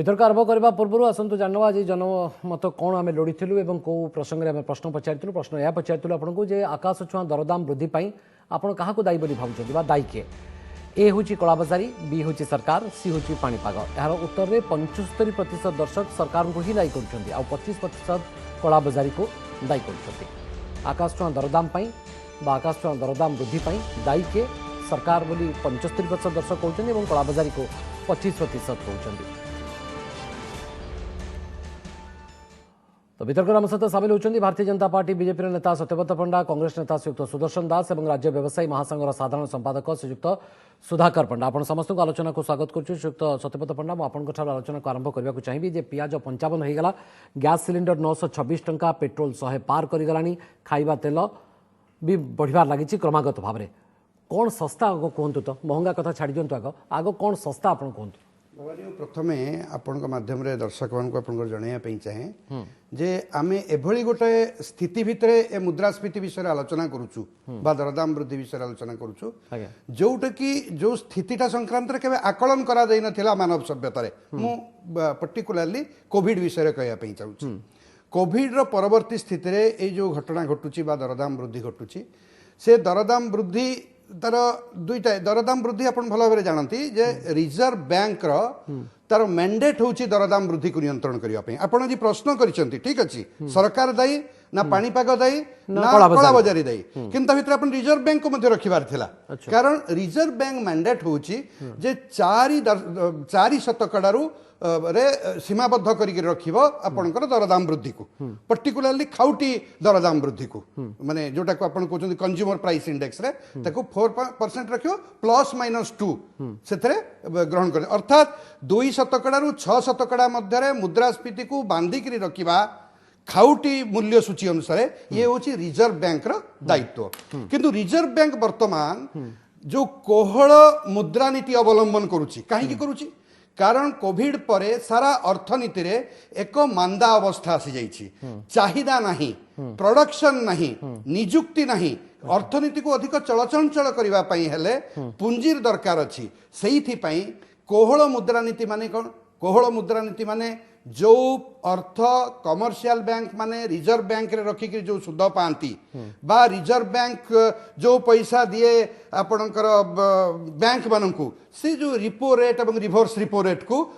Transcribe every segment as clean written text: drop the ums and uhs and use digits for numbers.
वितर्क आरंभ करने पूर्व आसतु जानवा आज जनमत कौन आम लोड़ी कौ प्रसंग में प्रश्न पचारू प्रश्न यह पचारू आपको जे आकाश छुआ दरदाम वृद्धि आपड़ क्या दायी बोली भावुं दायी किए ए हूँ कलाबजारी बी हूँ सरकार सी हूँ पाणीपाग यार उत्तर में 75% दर्शक सरकार को ही दायी कर 25% कलाबजारी को दायी कर आकाश छुआ दरदाम आकाश छुआ दरदाम वृद्धि दायी किए सरकार बोली 75% दर्शक कहते हैं कलाबजारी को 25% कहते। तो वितर्क आम सहित सामिल होती भारतीय जनता पार्टी बीजेपी नेता सत्यव्रत पंडा कांग्रेस नेता श्रीयुक्त सुदर्शन दास और राज्य व्यवसायी महासंघर साधारण संपादक श्रीयुक्त सुधाकर पंडा आपण समस्त को आलोचना को स्वागत करुँ। श्रीयुक्त सत्यव्रत पंडा मुझे आलोचना को आरंभ करने को चाहिए जे पियाज 55 होगा गैस सिलिंडर 926 टंका पेट्रोल 100 पार करगला खाइबा तेल भी बढ़िबार लगी क्रमागत भाव में कौन सस्ता आग कहतु तो महंगा कथा छाड़ दिंतु आग आग कौन सस्ता आप कहतु। प्रथमे आपण माध्यम दर्शक मान जनवाई चाहे जे आम एभली गोटे स्थिति भितर ए मुद्रास्फीति विषय आलोचना करुचु बा दरदाम वृद्धि विषय आलोचना करुचु जोटा कि जो स्थितिटा संक्रांत केवे आकलन करा जाई नथिला मानव सभ्यतारे मु पर्टिकुलरली कोविड विषय कहया चाहूँ। कोविड रो परवर्ती स्थिति रे ए जो घटना घटुची बा दरदाम वृद्धि घटुची से दरदाम वृद्धि तार दुईटा दरदाम वृद्धि आप भल भाव जानती जे रिजर्व बैंक तार मैंडेट होची दरदाम वृद्धि को नियंत्रण करने आपड़ जी प्रश्न करिसेंती ठीक अच्छी सरकार दायी ना पाणीपाग दायी ना कलाबजारी दायी किंतु भितर अपन रिजर्व बैंक को मध्य रखिबार थिला कारण रिजर्व बैंक मैंडेट होची जे 4% रे सीमाबद्ध करके रखिब आपनकर दरदाम वृद्धि को पर्टिकुलरली खाउटी दरदाम वृद्धि को माने जोटा को आपण कहउछन कंज्यूमर प्राइस इंडेक्स रे ताको 4% रखियो +-2 सेथरे ग्रहण कर अर्थात 2% रु 6% मध्य रे मुद्रास्फीति को बांधी करी रखिबा खाउटी मूल्य सूची अनुसार ये होची रिजर्व बैंक रो दायित्व किंतु रिजर्व बैंक वर्तमान जो कोहल मुद्रानीति अवलंबन करुची काहे करुची कारण कोविड परे सारा अर्थनीति रे एक मांदा अवस्था आसी जाइछि चाहिदा नहीं प्रोडक्शन नहीं निजुक्ति नहीं अर्थनीति को अधिक चलचंचल करबा पई हेले पुंजीर दरकार अछि सेहिथि पई कोहल मुद्रानीति माने कोन कोहल मुद्रानीति माने जो अर्थ कमर्शियल बैंक माने रिजर्व बैंक रे रखी जो सुध पाती बा रिजर्व बैंक जो पैसा दिए आपणकर बैंक मानू से जो रिपो रेट और रिवर्स रिपो रेट को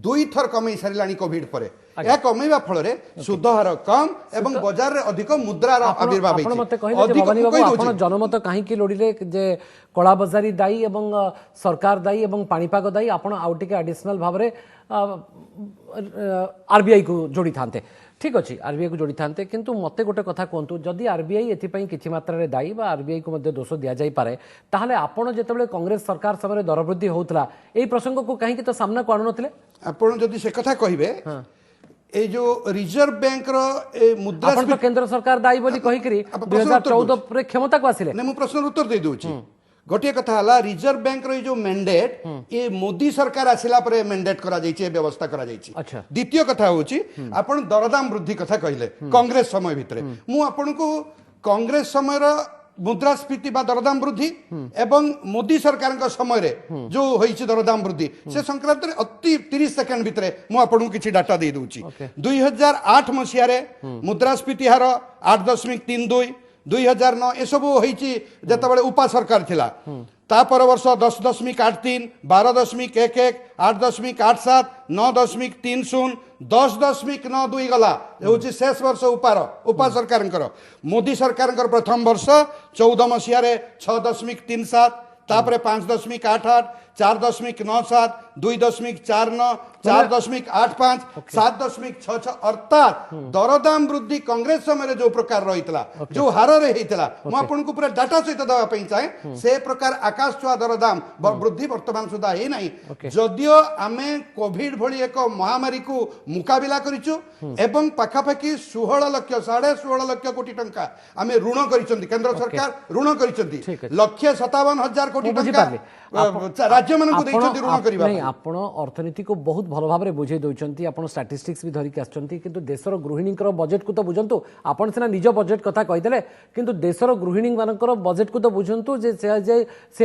2 थर कमई सारे कोविड पर यह कमेवा फल सुधहार कम एवं बाजार रे अधिक मुद्रार आविर्भाव जनमत कहीं लोड़े जे कलाबजारी दायी एवं सरकार दायी एवं पाणीपाग दायी आप एडिशनल भाव में आरबीआई को जोड़ी था ठीक अच्छे आरबीआई को जोड़ी था किंतु मते गोटे कथा कहतु जदि आरबीआई एथिपाई किछि मात्रा रे दायी बा आरबीआई को मध्य दोष दिया जाई पारे ताहले आपण जेतेबेले कांग्रेस सरकार समय दर वृद्धि होउतला एई प्रसंग को कहीं तो सामना को आनु नथिले आपण जदि से कथा कहिबे ए जो रिजर्व बैंक रो ए मुद्रास्फीति आपण केंद्र सरकार दायी बोली कहि करी 2014 रे क्षमता को आसिले ने मु प्रश्न उत्तर दे दोछि गोटे कथा हला रिजर्व बैंक रो जो मैंडेट ये मोदी सरकार आसिला पर मैंडेट करा जाइछि व्यवस्था करा जाइछि। द्वितीय कथा होछि आपण दरदाम वृद्धि कथा कहिले कांग्रेस समय भितरे मु आपण को कांग्रेस समय रो मुद्रास्फीति बा दरदाम वृद्धि एवं मोदी सरकार का समय रे जो होइछि दरदाम वृद्धि से संक्रांत रे अति 30 सेकंड भितरे मु आपण को किछि डाटा दे दोछि 2008 मसिया रे मुद्रास्फीति हार 8.32 2009 एसबू होइछि जेतेबेले उपा सरकार थिला तापर वर्ष 10.83 12.11 8.87 9.30 10.92 गला होछि शेष वर्ष उपा सरकार मोदी सरकार प्रथम वर्ष 14 मसिया रे 6.37 तापर 5.88 4.97 2.49 4.85 7.66 अर्थात दरदाम वृद्धि कांग्रेस समय जो प्रकार रही जो हार रे होता मुझे पूरा डाटा सहित देवाई चाहे से प्रकार आकाश छुआ दरदाम वृद्धि वर्तमान सुधा है ना जदियो आम कोविड भली एक महामारी को मुकाबिला करिचु एवं पाखापाखि 16 लाख 16.5 लाख कोटी टंका आम ऋण कर सरकार ऋण कर 1,57,000 कोटी टंका राज्य मान ऋण करबा आपण अर्थनीति को बहुत भल भाव में बुझे दौरान आप स्टाटिस्टिक्स भी धरिक आसुँच देशर गृहिणी बजेट को तो बुझंतु आपन सिना निज बजेट कथा कहीदेले किंतु देशर गृहिणी मानकर बजेट को तो बुझंतु से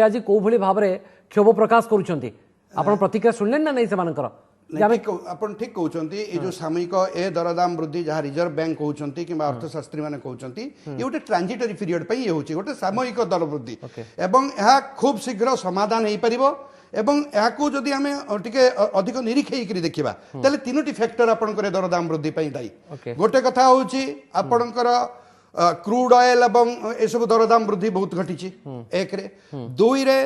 आज कौ भली भाव में क्षोभ प्रकाश करुछंती आपण प्रतिक्रिया सुनलेन ना नहीं से मानकर ଆପଣ ଠିକ କହୁଛନ୍ତି ଏ ଯୋଉ ସାମୟିକ ଏ ଦରଦାମ ବୃଦ୍ଧି ଯାହା ରିଜର୍ଭ ବ୍ୟାଙ୍କ କହୁଛନ୍ତି କିମ୍ବା ଅର୍ଥଶାସ୍ତ୍ରୀ ମାନେ କହୁଛନ୍ତି ଏ ଗୋଟେ ଟ୍ରାଞ୍ଜିଟରୀ ପିରିୟଡ ପାଇଁ ଇଏ ହଉଛି ଗୋଟେ ସାମୟିକ ଦର ବୃଦ୍ଧି ଏବଂ ଏହା ଖୁବ ଶୀଘ୍ର ସମାଧାନ ହେଇପାରିବ ଏବଂ ଏହାକୁ ଯଦି ଆମେ ଟିକେ ଅଧିକ ନିରୀକ୍ଷେଇକିରି ଦେଖିବା ତାହେଲେ ତିନୋଟି ଫ୍ୟାକ୍ଟର ଆପଣଙ୍କର ଦରଦାମ ବୃଦ୍ଧି ପାଇଁ ଦାୟୀ ଗୋଟେ କଥା ହଉଛି ଆପଣଙ୍କର କ୍ରୁଡ୍ ଅଏଲ ଏବଂ ଏସବୁ ଦରଦାମ ବୃଦ୍ଧି ବହୁତ ଘଟିଛି ଏକରେ ଦୁଇରେ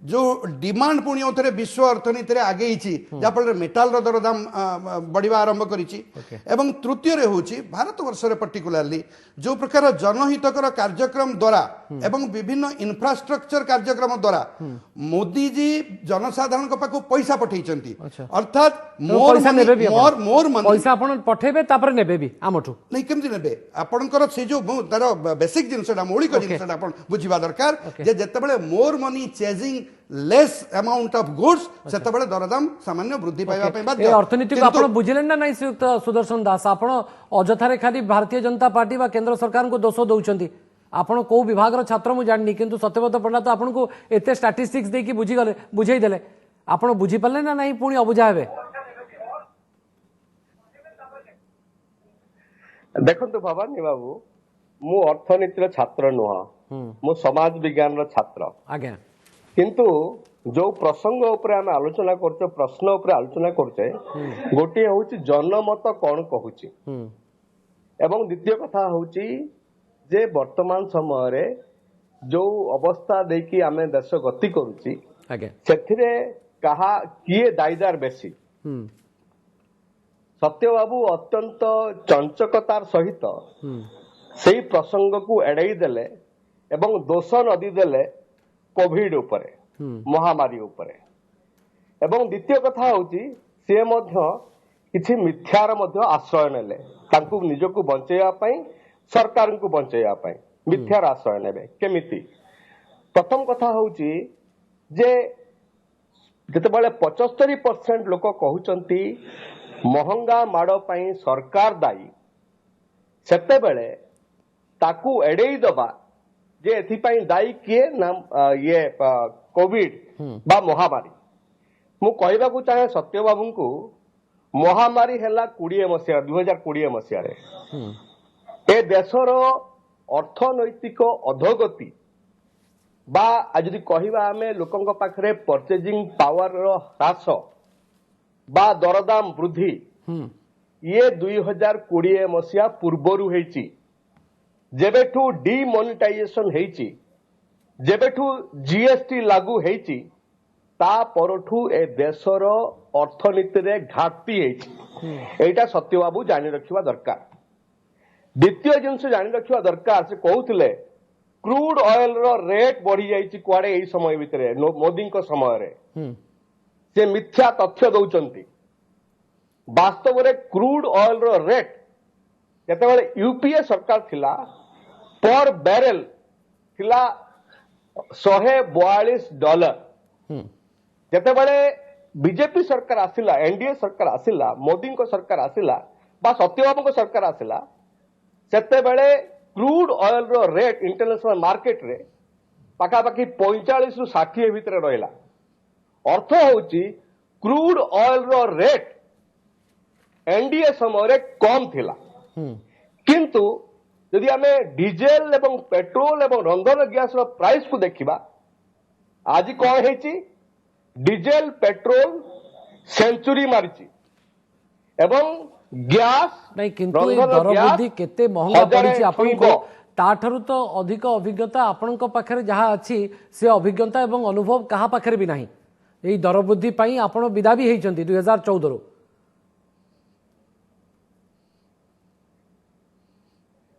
जो डिमांड पुणी थे विश्व अर्थनीति आगे जहाँफल मेटाल दरदाम बढ़िया आरंभ करिछि एवं तृतीय रे होछि भारत वर्ष रे पर्टिकुलरली जो प्रकार जनहितकर कार्यक्रम द्वारा एवं विभिन्न इंफ्रास्ट्रक्चर कार्यक्रम द्वारा मोदी जी जनसाधारण को पाखु पैसा पठेइचंती अर्थात मोर मनी पैसा आपण पठेबे तापर नेबे भी आमठू नहीं केमति नेबे आपनकर से जो तार बेसिक जिनसटा मौलिक जिनसटा आपण बुझिबा दरकार जे जेतेबेले more money chasing less amount of goods सेतेबेले दरदाम सामान्य वृद्धि पाइबा पे बाध्य अर्थनीति को आपण बुझिलेन ना नहीं सुदर्शन दास आपण अजथारे खाली भारतीय जनता पार्टी बा केंद्र सरकार को दोष दउचंती आपण को विभाग रो छात्र मु जाननी किंतु सत्यव्रत पंडा तो आपण को एते स्टैटिस्टिक्स दे की बुझी गले बुझाई देले आपण बुझी पल्ले ना नहीं पुणी अबुझा हेबे देखो भवानी बाबू मु अर्थनीतिर छात्र नुह मु समाज विज्ञान रो छात्र आज्ञा किंतु जो प्रसंग उपरे आम आलोचना करते प्रश्न उपरे आलोचना करते गोटे हूँ जनमत कौन कहूची एवं द्वितीय कथा हूँ जे वर्तमान समय रे जो अवस्था देखी आमे देश गति करुची सेथिरे कहा किए दायदार बेसी सत्यबाबू अत्यंत चंचकतार सहित से प्रसंग को एड़ाई देले एवं दोष नदी देले कोविड उपरे महामारी उपरे एवं द्वितीय कथा होची से मध्य किछि मिथ्यार मध्य आश्रय नेले तांकु निजको बंचैया पई सरकार को बंचैया पई मिथ्यार आश्रय नेबे केमिति प्रथम कथा होची जे जेतेबेले 75% लोक कहउचंती महंगा माड़ पई सरकार दायी सेतेबेले ताकू एड़ेई दबा जे एथिपाई दायी किए ना ये कोविड बा महामारी मु कहबा को चाहे सत्य बाबू को महामारी हैला 20 मसिया 2020 मसिया रे ए देशर अर्थनैतिक अधोगति बा आज यदि कहबा आमे लोकंक पाखरे परचेजिंग पावर रो ह्रास बा दरदाम वृद्धि ये 2020 मसिया पूर्वरु हेची जेबेठू डिमोनेटाइजेशन हेची जेबेठू जीएसटी लागू हेची ता परठू ए देशर अर्थनीति रे घाटती हेची एटा सत्यबाबू जानि रखिबा दरकार द्वितीय जिनस जानि रखिबा दरकार से कहउथिले क्रूड ऑयल रो रेट बढ़ी जाईची कुआडे एई समय भितरे मोदी को समय रे से मिथ्या तथ्य दउचंती वास्तव रे क्रूड ऑयल रो रेट जेतेबेले यूपीए सरकार थिला पर बैरेल थिला $142 जेतेबेले बीजेपी सरकार आसिला एनडीए सरकार आसिला मोदी को सरकार आसिला बा सत्यबाबू को सरकार आसिला सेतेबेले क्रूड ऑयल रो रेट इंटरनेशनल मार्केट रे पाखापाखि 45 रु 60 भितर रहिला अर्थ होची क्रूड ऑयल रो रेट एनडीए समय रे कम थिला किंतु यदि आमे डीजेल एवं पेट्रोल एवं रंधन गैस रो प्राइस को देखिबा आज कौन हेची डीजेल पेट्रोल सेंचुरी मारिची एवं गैस नहीं किंतु दर वृद्धि केते महंगा पड़िछि आपन को ताठरु तो अधिक अभिज्ञता आपन को पाखरे जहा अछि से अभिज्ञता एवं अनुभव कहा पाखरे भी नाही एई दर वृद्धि पई आपन विदा भी हेइचंती 2014 रो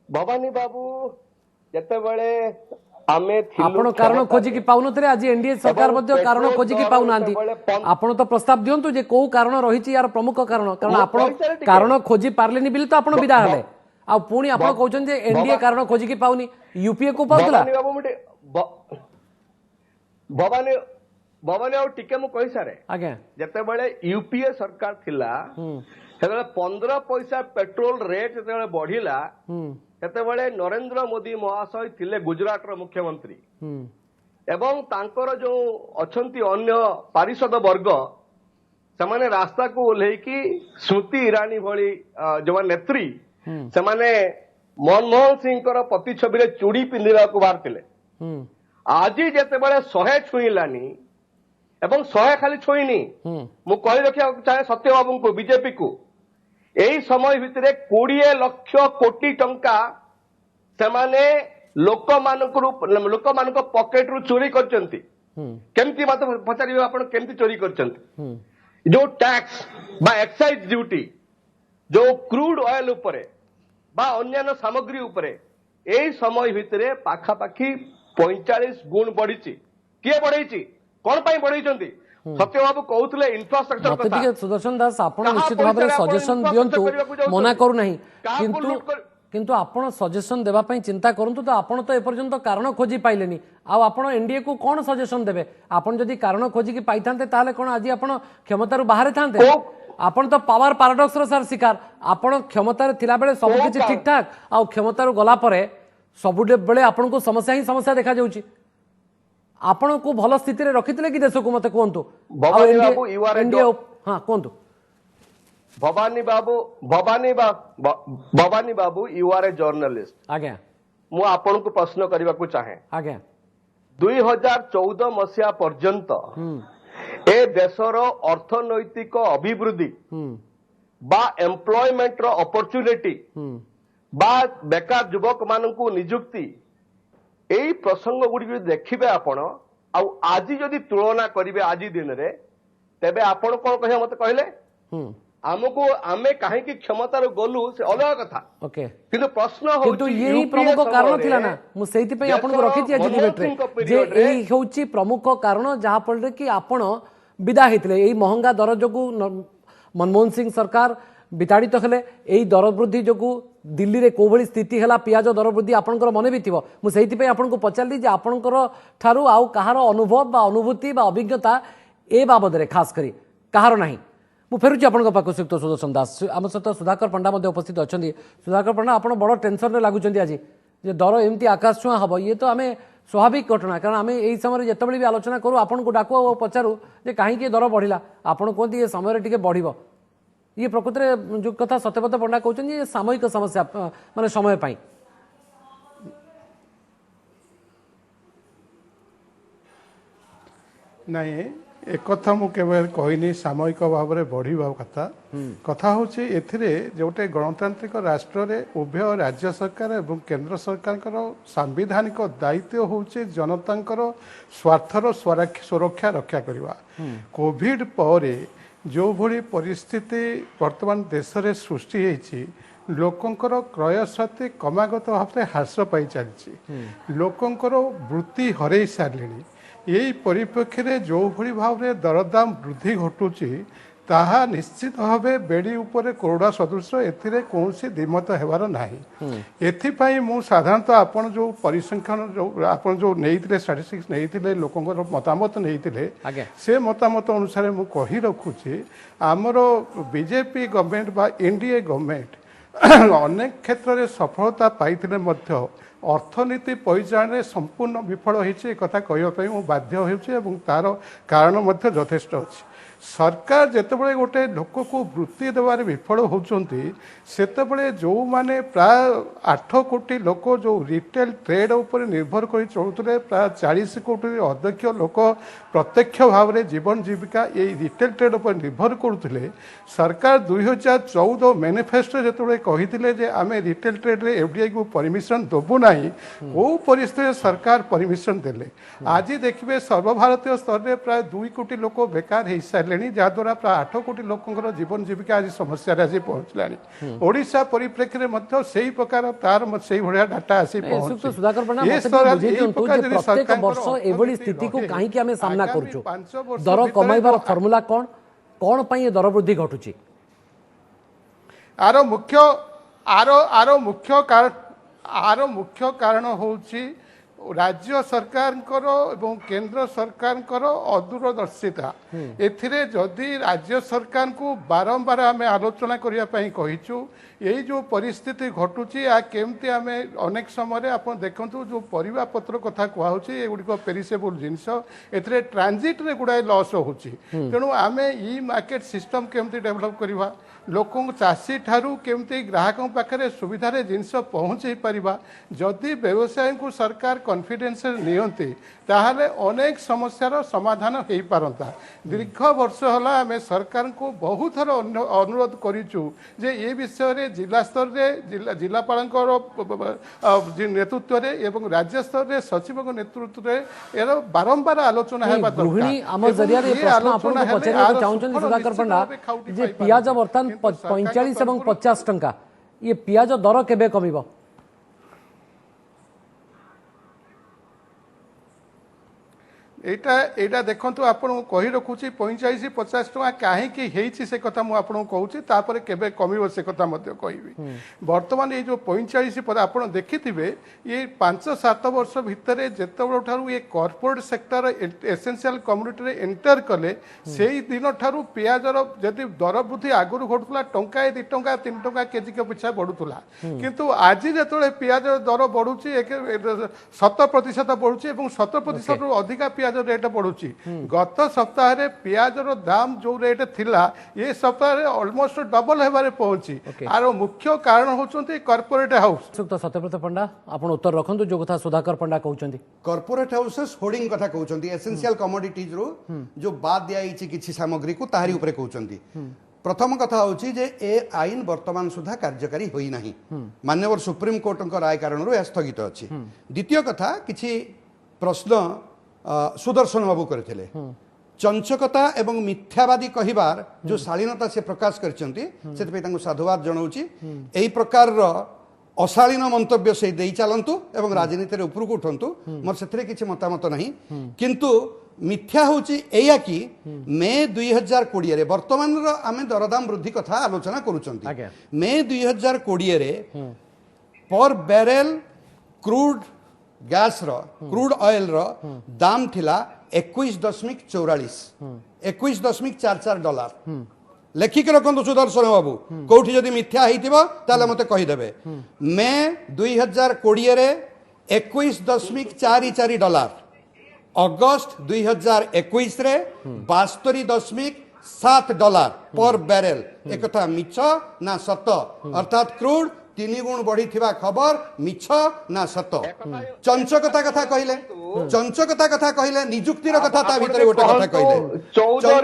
भवानी बाबू जेतेबेले आमे आपण कारण खोजी की पाउनतरे आज एनडीए सरकार मध्ये कारण खोजी की पाउनांती आपण तो प्रस्ताव दियंतु जे को कारण रहिछि यार प्रमुख कारण आपण कारण खोजी पारलेनी बिल तो आपण विदा हले आ पुणी आपण कहउछन जे एनडीए कारण खोजी की पाउनी यूपीए को पाउतला भवानी भवानी आ टिके मु कहि सारे आज्ञा जेतेबेले यूपीए सरकार थिला सेतेबेले 15 पैसा पेट्रोल रेट जेतेबेले बढ़िला सेतेबेले नरेंद्र मोदी महाशय थिले गुजरात रो मुख्यमंत्री एवं तांकर जो अछंती अन्य पारिषद वर्ग ସେମାନେ ରାସ୍ତାକୁ ଓହ୍ଲେଇକି ସ୍ମୃତି ଇରାନୀ ଭଳି ଯୋଉ ନେତ୍ରୀ ସେମାନେ ମନମୋହନ ସିଂଙ୍କର ପ୍ରତିଛବିରେ ଚୁଡ଼ି ପିନ୍ଧିବାକୁ ବାହାରିଥିଲେ। ଆଜି ଯେତେବେଳେ 100 ଛୁଇଁଲାନି ଏବଂ 100 ଖାଲି ଛୁଇଁନି, ମୁଁ କହି ରଖିବାକୁ ଚାହେଁ ସତ୍ୟବାବୁଙ୍କୁ ବିଜେପିକୁ, ଏଇ ସମୟ ଭିତରେ 20 ଲକ୍ଷ କୋଟି ଟଙ୍କା ସେମାନେ ଲୋକମାନଙ୍କ ପକେଟରୁ ଚୋରି କରିଛନ୍ତି। କେମିତି ମତେ ପଚାରିବେ ଆପଣ କେମିତି ଚୋରି କରିଛନ୍ତି? ଯୋଉ ଟ୍ୟାକ୍ସ ବା ଏକ୍ସାଇଜ ଡ୍ୟୁଟି ଯୋଉ କ୍ରୁଡ୍ ଅଏଲ ଉପରେ ବା ଅନ୍ୟାନ୍ୟ ସାମଗ୍ରୀ ଉପରେ ଏଇ ସମୟ ଭିତରେ ପାଖାପାଖି 45 ଗୁଣ ବଢିଛି। କିଏ ବଢେଇଛି? କଣ ପାଇଁ ବଢେଇଛନ୍ତି? ସତ୍ୟବାବୁ କହୁଥିଲେ ଇନଫ୍ରାଷ୍ଟ୍ରକ୍ଚର ମତେ କଥା। ଟିକେ ସୁଦର୍ଶନ ଦାସ ଆପଣ କାହା ନିଶ୍ଚିତ ଭାବରେ ପଇସାରେ ଆପଣ ସଜେସନ infrastructure ଦିଅନ୍ତୁ, କରିବାକୁ ଯାଉଛନ୍ତି? ମନା କରୁନାହିଁ, କାହାକୁ ଲୁଟ୍ କରି- କିନ୍ତୁ ଆପଣ ସଜେସନ ଦେବା ପାଇଁ ଚିନ୍ତା କରନ୍ତୁ ତ। ଆପଣ ତ ଏପର୍ଯ୍ୟନ୍ତ କାରଣ ଖୋଜି ପାଇଲେନି, ଆଉ ଆପଣ ଏନଡିଏ କୁ କଣ ସଜେସନ ଦେବେ? ଆପଣ ଯଦି କାରଣ ଖୋଜିକି ପାଇଥାନ୍ତେ ତାହେଲେ କଣ ଆଜି ଆପଣ କ୍ଷମତାରୁ ବାହାରେ ଥାନ୍ତେ? ଆପଣ ତ ପାୱାର ପାରାଡକ୍ସ ର ସାର୍ ଶିକାର। ଆପଣ କ୍ଷମତାରେ ଥିଲାବେଳେ ସବୁକିଛି ଠିକ ଠାକ, ଆଉ କ୍ଷମତାରୁ ଗଲା ପରେ ସବୁବେଳେ ଆପଣଙ୍କୁ ସମସ୍ୟା ହିଁ ସମସ୍ୟା ଦେଖାଯାଉଛି। ଆପଣଙ୍କୁ ଭଲ ସ୍ଥିତିରେ ରଖିଥିଲେ କି ଦେଶକୁ? ମତେ କୁହନ୍ତୁ। ଭବାନୀ ବାବୁ, you are a ହଁ କୁହନ୍ତୁ। ଭବାନୀ ବାବୁ ୟୁ ଆର୍ ଏ ଜର୍ଣ୍ଣାଲିଷ୍ଟ। ଆଜ୍ଞା ମୁଁ ଆପଣଙ୍କୁ ପ୍ରଶ୍ନ କରିବାକୁ ଚାହେଁ, ଆଜ୍ଞା 2014 ମସିହା ପର୍ଯ୍ୟନ୍ତ ଏ ଦେଶର ଅର୍ଥନୈତିକ ଅଭିବୃଦ୍ଧି ବା ଏମ୍ପ୍ଲୟମେଣ୍ଟର ଅପରଚ୍ୟୁନିଟି ବା ବେକାର ଯୁବକ ମାନଙ୍କୁ ନିଯୁକ୍ତି, ଏଇ ପ୍ରସଙ୍ଗ ଗୁଡିକ ଦେଖିବେ ଆପଣ, ଆଉ ଆଜି ଯଦି ତୁଳନା କରିବେ ଆଜି ଦିନରେ, ତେବେ ଆପଣ କଣ କହିବେ ମତେ କହିଲେ? ଆମେ କାହିଁକି କ୍ଷମତାରୁ ଗଲୁ ସେ ଅଲଗା କଥା, ଓକେ, କିନ୍ତୁ ପ୍ରଶ୍ନ କିନ୍ତୁ ହଉଛି ଏଇ ପ୍ରମୁଖ କାରଣ ଥିଲା ନା। ମୁଁ ସେଇଥିପାଇଁ ଆପଣଙ୍କୁ ରଖିଛି ଆଜି ଡିବେଟରେ ଯେ ଏଇ ହେଉଛି ପ୍ରମୁଖ କାରଣ ଯାହା ଫଳରେ କି ଆପଣ ବିଦା ହେଇଥିଲେ। ଏଇ ମହଙ୍ଗା ଦର ଯୋଗୁଁ ମନମୋହନ ସିଂ ସରକାର ବିତାଡ଼ିତ ହେଲେ। ଏଇ ଦର ବୃଦ୍ଧି ଯୋଗୁଁ ଦିଲ୍ଲୀରେ କୋଉଭଳି ସ୍ଥିତି ହେଲା, ପିଆଜ ଦର ବୃଦ୍ଧି ଆପଣଙ୍କର ମନେ ବି ଥିବ। ମୁଁ ସେଇଥିପାଇଁ ଆପଣଙ୍କୁ ପଚାରିଲି ଯେ ଆପଣଙ୍କର ଠାରୁ ଆଉ କାହାର ଅନୁଭବ ବା ଅନୁଭୂତି ବା ଅଭିଜ୍ଞତା ଏ ବାବଦରେ ଖାସ କରି କାହାର ନାହିଁ। ମୁଁ ଫେରୁଛି ଆପଣଙ୍କ ପାଖକୁ ଶ୍ରୀଯୁକ୍ତ ସୁଦର୍ଶନ ଦାସ। ଆମ ସହିତ ସୁଧାକର ପଣ୍ଡା ମଧ୍ୟ ଉପସ୍ଥିତ ଅଛନ୍ତି। ସୁଧାକର ପଣ୍ଡା, ଆପଣ ବଡ଼ ଟେନସନରେ ଲାଗୁଛନ୍ତି ଆଜି ଯେ ଦର ଏମିତି ଆକାଶ ଛୁଆଁ ହେବ। ଇଏ ତ ଆମେ ସ୍ୱାଭାବିକ ଘଟଣା, କାରଣ ଆମେ ଏହି ସମୟରେ ଯେତେବେଳେ ବି ଆଲୋଚନା କରୁ ଆପଣଙ୍କୁ ଡାକୁ ଆଉ ପଚାରୁ ଯେ କାହିଁକି ଦର ବଢ଼ିଲା, ଆପଣ କୁହନ୍ତି ଏ ସମୟରେ ଟିକେ ବଢ଼ିବ। ଇଏ ପ୍ରକୃତରେ ଯେଉଁ କଥା ସତ୍ୟବ୍ରତ ପଣ୍ଡା କହୁଛନ୍ତି ଏ ସାମୟିକ ସମସ୍ୟା, ମାନେ ସମୟ ପାଇଁ। ନାଇଁ, एकथा मु केवल कहनी सामयिक भाव में बढ़िया कथा कथा हूँ एथिरे जोटे गणतांत्रिक राष्ट्र रे उभय राज्य सरकार एवं केंद्र सरकार सांविधानिक दायित्व हूँ जनता स्वार्थर सुरक्षा रक्षा करवा। कोविड पर जो भली परिस्थिति वर्तमान देश में सृष्टि होती, लोकंकर क्रय शक्ति क्रमागत भाव में ह्रास पाई चलती, लोकंकर वृत्ति हरई सारे। यही परिप्रेक्षी में जो भली भाव में दरदाम वृद्धि घटुची ताहा निश्चित भाव बेड़ी उपर कोरोना सदृश एथिरे कौनसी द्विमत हेबार नाही। एथिपाई मु साधारणतः आपण जो परिसंख्यान जो आपण जो नेइथिले स्टैटिस्टिक्स नेइथिले लोकंकर मतामत नेइथिले से मतामत अनुसार मु कहि रखुची आमर बीजेपी गवर्नमेंट बा एनडीए गवर्नमेंट अनेक क्षेत्र में सफलता पाइथिले मध्य अर्थनीति परिचालन संपूर्ण विफल होती कथा कहवाई मु बाध्य होउछि तार कारण मध्य यथेष्ट अच्छी। सरकार जितेबाला गोटे लोक को वृत्ति देवार विफल होती सेतबले जो माने प्राय 8 कोटी लोक जो रिटेल ट्रेड उपर निर्भर कर चलुते प्राय 40 कोटी अध्यक्ष लोक प्रत्यक्ष भाव में जीवन जीविका ये रिटेल ट्रेड उपर निर्भर करुले। सरकार 2014 मैनिफेस्टो जो कही आम रिटेल ट्रेड रे एफडीआई को परमिशन देबू ना कौ परिस्थिति सरकार परमिशन देले। आज देखिए सर्वभारतीय स्तर में प्राय 2 कोटी लोक बेकार हो सारे जहाद्वारा प्राय 8 कोटी लोकंर जीवन जीविका आज समस्या आज पहुँचला। ओडिशा परिप्रेक्षी में से प्रकार तार से भाया डाटा आसी प्रत्येक वर्ष एभली स्थिति को कहीं आम सामना करूँ। दर कमाइबार फर्मुला कौन कौन पाई दर वृद्धि घटुची? आर मुख्य कारण होउछि राज्य सरकार एवं केंद्र सरकार अदूरदर्शिता एथिरे जदि राज्य सरकार को बारंबार आम आलोचना करने कहीचु यही जो परिस्थिति घटुची आ केमती आम अनेक समय आप देखु जो परिवा पत्र कथा कहूँ एगुड़िक पेरिसेबल जिनस ए ट्रांजिट रे गुड़ाए लॉस होची तेणु आम ई मार्केट सिस्टम केमती डेवलप करवा लोक चाषी ठारू केमती ग्राहकों पाखे सुविधार जिनस पहुँचे पारिबा जदि व्यवसाय को सरकार कॉन्फिडेंस नियंती ताहले अनेक समस्यार समाधान हो पारंता दीर्घ वर्ष होला आम सरकार को बहुत थर अनुरोध करिचु जे ये विषय रे जिला स्तर रे जिलापाल नेतृत्व रे एवं राज्य स्तर रे सचिव नेतृत्व रे एरो बारंबार आलोचना हेबा गृहिणी आम जरिया रे प्रश्न आपन को पचारे चाहउछन सुधाकर पंडा जे पियाज वर्तमान 45 एवं 50 टंका ये पियाज दर केबे कमिबो एटा देखंतु आपन कहि रखुची 45-50 टका काहे कि से कथा मु आपन कहूची तापर केबे कमिबो से कथा मध्य कहिबी वर्तमान ये जो 45 पद आपन देखिथिबे ये 5-7 वर्ष भितरे जेतबेल ठारू ये कॉर्पोरेट सेक्टर एसेंशियल कम्युनिटी रे एंटर कले सेही दिन ठारू पियाजर जदि दर वृद्धि आगुरु घटुला टंका 2 टंका 3 टंका केजी के पिछा बढ़ुतला किंतु आज जेतबेले पियाज दर बढ़ुची 7% बढ़ुची एवं 7% रु अधिका पियाज रेट बढ़ुची गत सप्ताह पियाजर दाम जो रेट थिला ये सप्ताह ऑलमोस्ट डबल हेबारे पहुंची आरो मुख्य कारण होचंती कॉर्पोरेट हाउस सत्यव्रत पंडा आपण उत्तर रखंतु जो कथा सुधाकर पंडा कहउचंती कॉर्पोरेट हाउसेस होर्डिंग कथा कहउचंती एसेंशियल कमोडिटीज रो जो बाद दिया इछि किछि सामग्री को ताहारी ऊपर कहउचंती प्रथम कथा होची जे ए आईन वर्तमान सुधा कार्यकारी होई नाही माननीय सुप्रीम कोर्ट राय कारण रो स्थगित अछि द्वितीय कथा किछि प्रश्न सुदर्शन बाबू करथिले चंचकता एवं मिथ्यावादी कहिबार जो शालीनता से प्रकाश करचंती सेति पे तांको साधुवाद जणाउची एही प्रकार रो अशालीन मंतव्य से देई चलंतु एवं राजनीति रे ऊपर को उठंतु मोर सेथिरे किछि मतामत नहीं किंतु मिथ्या होची एया कि मे 2020 रे वर्तमान रो आमे दरदाम वृद्धि कथा आलोचना करूचंती मे 2020 रे पर बैरेल क्रूड गैस रो क्रूड ऑयल रो दाम थिला 21.44 $21.44 लेखिक रखु सुदर्शन बाबू कौटी जदि मिथ्या होइतिबो ताले मते कहि देबे मे 2020 रे $21.44 अगस्त 2021 रे $72.7 पर बैरेल एक कथा मिछ ना सत अर्थात क्रूड 3 गुण बढ़ी थिबा खबर मिछ ना सत चंचकता कथा कहले निजुक्तिर कथा ता भीतर गोटे कथा कहले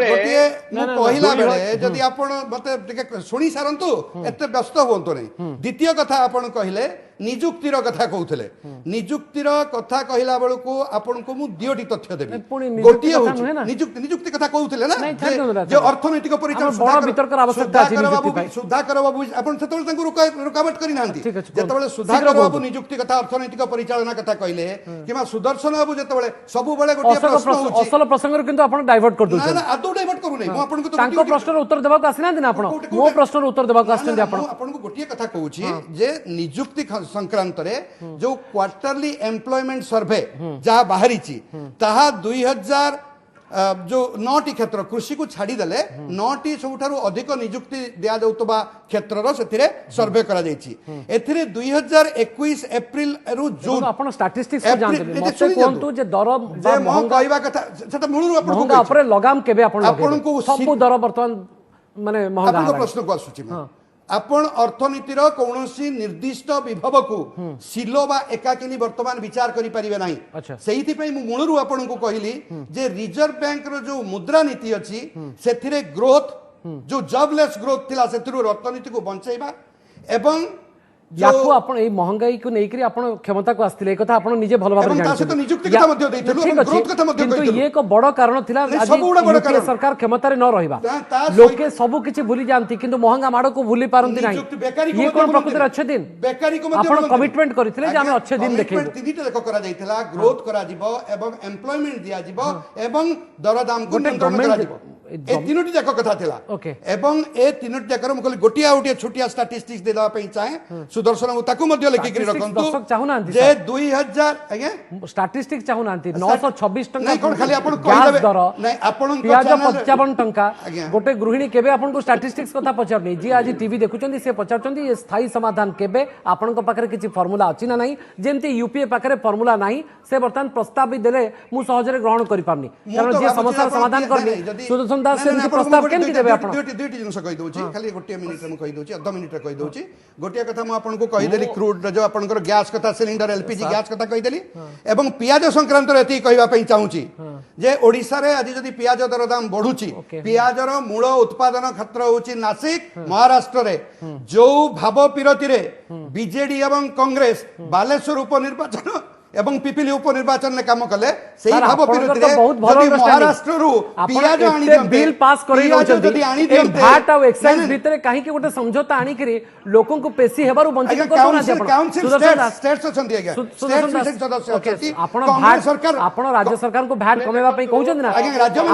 गोटे मु कहिला बेले जदि आपण मते टिके सुनी सारंतु एते व्यस्त होंतो नै द्वितीय कथा आपण कहले निजुक्तिर कथा कहउथले निजुक्तिर कथा कहिला बेलको आपण को मु दियोटी तथ्य देबी गोटिए निजुक्ति कथा कहउथले ना जे अर्थनैतिक परिचालन सुधाकर बाबू आपण सेतबेले तांको रुकावट करि नांती जेतबेले सुधाकर बाबू निजुक्ति कथा अर्थनैतिक परिचालन कथा कहले किमा सुदर्शन बाबू जेतबेले सब बेले गोटिए प्रश्न होची असल प्रसंग किंतु आपण डाइवर्ट कर दोछन ना आदौ डाइवर्ट करू नै मु आपण को तांको प्रश्नर उत्तर देबा को आसिना दिन आपण मो प्रश्नर उत्तर देबा को आछन आपण आपण को गोटिए कथा कहूची जे निजुक्ति संक्रांत रे जो क्वार्टरली एम्प्लॉयमेंट सर्वे जहाँ बाहरी ताहा 2000 जो 9टी क्षेत्र कृषि को छाड़ी देले 9टी सबुठारु अधिक नियुक्ति दिया जाउतबा क्षेत्र रो सेथिरे सर्वे करा जायछि एथिरे 2021 एप्रिल रु जून आपण स्टैटिस्टिक्स को जानते मते कोंतु जे दर जे म कहबा कथा सेटा मुळुरु आपण को ऊपर लगाम केबे आपण को सब दर वर्तमान माने महंगा आपण प्रश्न को आसुछि आपण अर्थनीतिर कौनसी निर्दिष्ट विभव को सिलो बा एकाकिनी वर्तमान विचार करि परिबे नाही सेहिति पई मु मूलरु आपण को कहली जे रिजर्व बैंक रो जो मुद्रा नीति अछि सेथिरे ग्रोथ जो जॉबलेस ग्रोथ थिला सेथिरु अर्थनीति को बंचाइबा एवं याकू आपण ए महंगाई को नै करी आपण क्षमता को आस्थिले कथा आपण निजे भलो भाबरे जानि तासे तो नियुक्ति कथा मध्ये दैथलु आपण ग्रोथ कथा मध्ये दैथलु किंतु ये को बड़ कारण थिला आज यूपीए सरकार क्षमता रे न रहिबा लोके सब किछि भूली जानती किंतु महंगा माडो को भूली पारंती नाही ये कोन प्रकृति अच्छे दिन बेकारी को मध्ये आपण कमिटमेंट करिथिले जे हम अच्छे दिन देखै तीनिटा लेख करा जाइथिला ग्रोथ करा जिवो एवं एम्प्लॉयमेंट दिया जिवो एवं दरदाम को नियंत्रण करा जिवो ए तीनोटी जाक कथा थिला ओके एवं ए तीनोटी जाकर म कहली गोटिया उटिया छोटिया स्टैटिस्टिक्स देला पई चाहे सुदर्शन को ताकू मध्ये लिखि कि रखंतु दर्शक चाहुनांती जे 2000 आगे स्टैटिस्टिक्स चाहुनांती 926 टंका नहीं कोन खाली आपण कहि देबे नहीं आपण पियाज 55 टंका गोटे गृहिणी केबे आपन को स्टैटिस्टिक्स कथा पचारनी जी आज टीवी देखुचंदी से पचारचंदी ये स्थायी समाधान केबे आपन को पाखरे किछि फार्मूला अछि ना नहीं जेमती यूपीए पाखरे फार्मूला नहीं से बर्तमान प्रस्ताव भी देले मु सहजरे ग्रहण करि पारनी कारण जे समस्या समाधान करनी सुदर्शन दास से प्रस्ताव केमती देबे आपन दुटी जिंस कहि दोछि खाली गोटे मिनिट में कहि दोछि आधा मिनिट कहि दोछि गोटे कथा मु आपन को कहि देली क्रूड जो आपन को गैस कथा सिलिंडर एलपीजी गैस कथा कहि देली एवं पियाज संक्रांत रे एति कहबा पई चाहूची जे ओडिसा रे आज जदी पियाज दर दाम बढ़ुची पियाज रो मूल उत्पादन क्षेत्र होची नासिक महाराष्ट्र रे जो भाव पिरती रे बीजेडी एवं कांग्रेस बालेश्वर उपनिर्वाचन एवं पिपिली उपनिर्वाचन ने काम कले सेही भाव पिरती रे जदी महाराष्ट्र रु पियाज आनी दियंते बिल पास करै नोचंती ए भाट आ एक्साइज भितरे काहे कि गोटे समझौता आनी करी लोकन को पेशी हेबारु वंचित करतो ना आपण सुदर्शन स्टेट्स अछंती आज्ञा स्टेट सदस्य अछंती आपण भाट सरकार आपण राज्य सरकार को भाट कमेवा पई कहउछन ना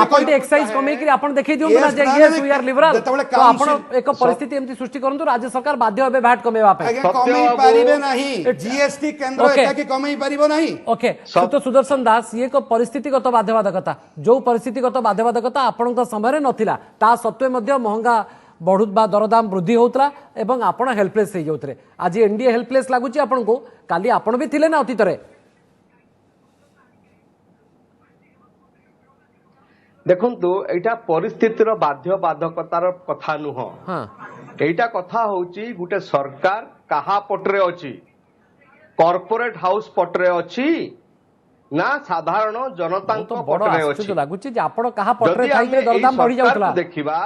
आपण एक्साइज कमे करी आपण देखै दियौ ना जे यस वी आर लिबरल तो आपण एक परिस्थिति एमती सृष्टि करंतु राज्य सरकार बाध्य होबे भाट कमेवा पई कमे पारिबे नाही जीएसटी केंद्र एका कि कमे पारिबो नहीं ओके तो सुदर्शन दास ये को परिस्थितिगत बाध्यबाधकता जो परिस्थितिगत बाध्यबाधकता आपन समय नथिला ता सत्वे मध्य महंगा बढ़ुत बा दरदाम वृद्धि होतला एवं आपण हेल्पलेस हो जाउतरे आज एनडीए हेल्पलेस लागुची आपन को काली आपण भी थिले ना अतीत रे देखंतु एटा परिस्थितिर बाध्यबाधकतार कथा नुह हां एटा कथा होची गुटे सरकार कहा पटरे अछि कॉर्पोरेट हाउस पटरे अछि ना साधारण जनता को पटरे अछि लागुची जे आपण कहा पटरे थाई के दरदाम बढ़ी जाउतला देखिबा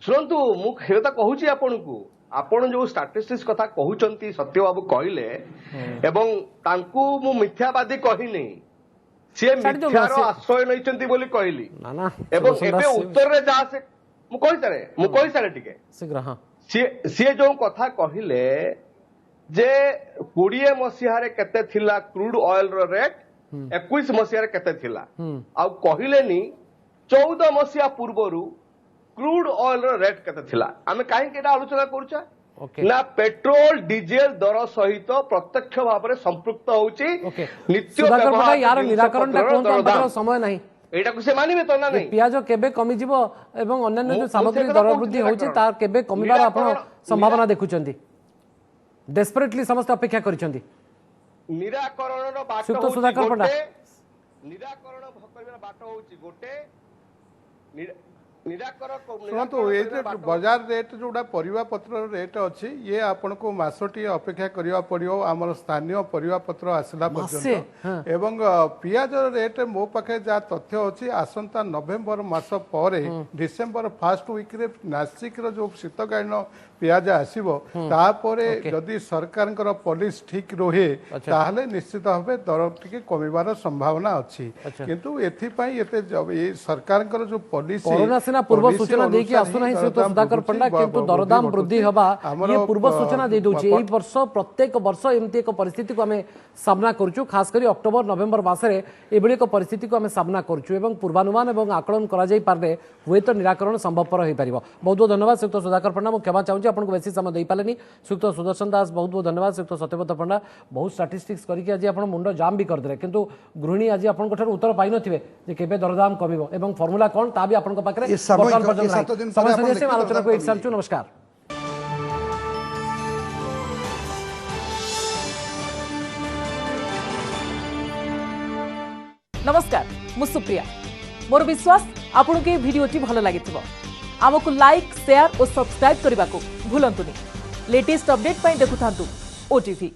सुनंतु मु हेता कहूची आपण को आपण जो स्टैटिस्टिक्स कथा कहउचंती सत्य बाबू कहले एवं तांकू मु मिथ्यावादी कहिनी से मिथ्यार आश्रय नैचंती बोली कहली ना ना एवं एबे उत्तर रे जा से मु कहि सारे टिके शीघ्र हां सी जो कथा कहले जे 20 मसीहा रे केते थिला क्रूड ऑयल रो रेट 21 मसीहा रे केते थिला आ कहलेनी 14 मसीहा पूर्वरु क्रूड ऑयल रो रेट केते थिला आमे काहे केटा आलोचना करूछा ना पेट्रोल डीजल दर सहित प्रत्यक्ष भाव में संपृक्त होउची नित्य व्यवहार यार निराकरण ता कोन पाखर समय नहीं एटा को से मानिबे तो ना नहीं पियाज केबे कमी जीवो एवं अन्य जो सामग्री दर वृद्धि होउची तार केबे कमीबार आपण संभावना देखुचंती डेस्परेटली समस्त अपेक्षा करिसंती निराकरण रो बाट सुतो सुधाकर पंडा निराकरण भकरिबा बाट होउची गोटे शुणु ये बाजार रेट जोड़ा परिवा पत्र रेट अच्छी ये आपन को मासटी अपेक्षा करिया पड़ियो आमर स्थानीय परिवा पत्र आसला पर्यंत एवं पियाज रेट मो पाखे जा तथ्य अच्छी आसंता नवेम्बर मास पर डिसेम्बर फर्स्ट वीक रे नासिक रो जो शीतकालीन पियाज आसीबो तापरे जदि सरकार पॉलिसी ठीक रहे ताहले निश्चित भावे दर टिके कमिबार संभावना अछि किंतु एथि पई एते ये सरकार जो पॉलिसी कोरोना सेना पूर्व सूचना दे कि आसु नाही से तो सुधाकर पंडा किंतु दरदाम वृद्धि हवा ये पूर्व सूचना दे दोछि एई वर्ष प्रत्येक वर्ष एमती एक परिस्थिति को हमें सामना करछु खास करी अक्टोबर नवेम्बर मासरे एबेले एक परिस्थिति को हमें सामना करछु एवं पूर्वानुमान एवं आकलन करा जाई पारले हुए तो निराकरण संभवपर होई परिबो। बहुत बहुत धन्यवाद श्रीयुक्त सुधाकर पंडा मु क्षमा चाहूँ आपको बेसी समय दे पालेनी श्रीयुक्त सुदर्शन दास बहुत बहुत धन्यवाद श्रीयुक्त सत्यव्रत पंडा बहुत स्टैटिस्टिक्स करके आज आप मुंड जाम भी करदे किंतु गृहिणी आज आपन उत्तर पाई नथिबे जे केबे दरदाम कमिबो एवं फॉर्मूला कोन ता भी आपन पाखरे समय आलोचना को एक साल नमस्कार। नमस्कार मु सुप्रिया मोर विश्वास आपन के वीडियोटी भलो लागिथिबो आमको लाइक शेयर और सब्सक्राइब करने को भूलंतुनी लेटेस्ट अपडेट पाई देखुथांतु ओटीवी।